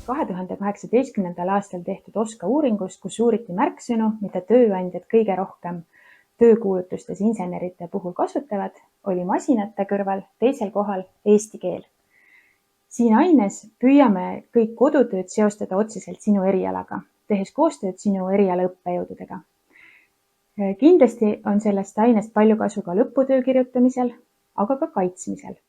2018. aastal tehtud OSKA uuringust, kus uuriti märksõnu, mida tööandjad kõige rohkem töökuulutustes insenerite puhul kasutavad, oli masinate kõrval teisel kohal eesti keel. Siin aines püüame kõik kodutööd seostada otseselt sinu erialaga, tehes koostööd sinu eriala õppejõududega. Kindlasti on sellest ainest palju kasu ka lõputöö kirjutamisel, aga ka kaitsmisel.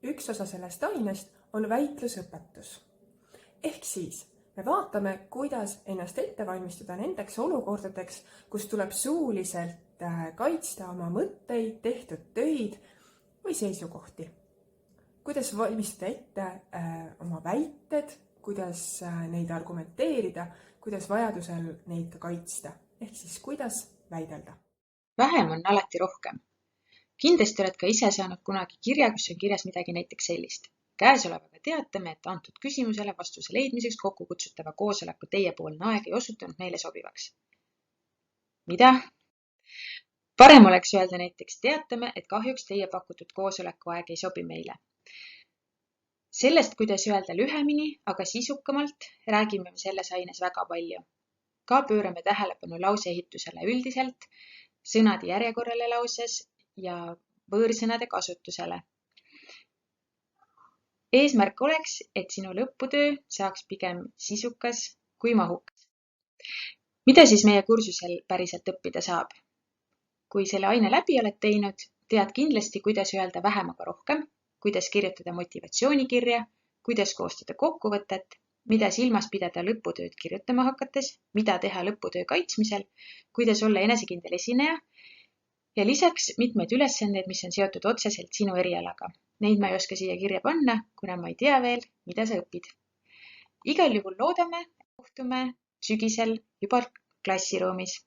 Üks osa sellest ainest on väitlusõpetus. Ehk siis me vaatame, kuidas ennast ette valmistada nendeks olukordadeks, kus tuleb suuliselt kaitsta oma mõtteid, tehtud töid või seisukohti. Kuidas valmistada ette oma väited, kuidas neid argumenteerida, kuidas vajadusel neid ka kaitsta. Ehk siis kuidas väidelda. Vähem on alati rohkem. Kindlasti oled ka ise saanud kunagi kirja, kus on kirjas midagi näiteks sellist. Käesolevaga teatame, et antud küsimusele vastuse leidmiseks kokku kutsutava koosoleku teiepoolne aeg ei osutunud meile sobivaks. Mida? Parem oleks öelda näiteks teatame, et kahjuks teie pakutud koosoleku aeg ei sobi meile. Sellest, kuidas öelda lühemini, aga sisukamalt, räägime me selles aines väga palju. Ka pöörame tähelepanu lauseehitusele üldiselt, sõnade järjekorrale lauses ja võõrsõnade kasutusele. Eesmärk oleks, et sinu lõputöö saaks pigem sisukas kui mahukas. Mida siis meie kursusel päriselt õppida saab? Kui selle aine läbi oled teinud, tead kindlasti, kuidas öelda vähem, aga rohkem, kuidas kirjutada motivatsioonikirja, kuidas koostada kokkuvõtet, mida silmas pidada lõputööd kirjutama hakates, mida teha lõputöö kaitsmisel, kuidas olla enesekindel esineja ja lisaks mitmeid ülesandeid, mis on seotud otseselt sinu erialaga. Neid ma ei oska siia kirja panna, kuna ma ei tea veel, mida sa õpid. Igal juhul loodame, kohtume sügisel juba klassiruumis.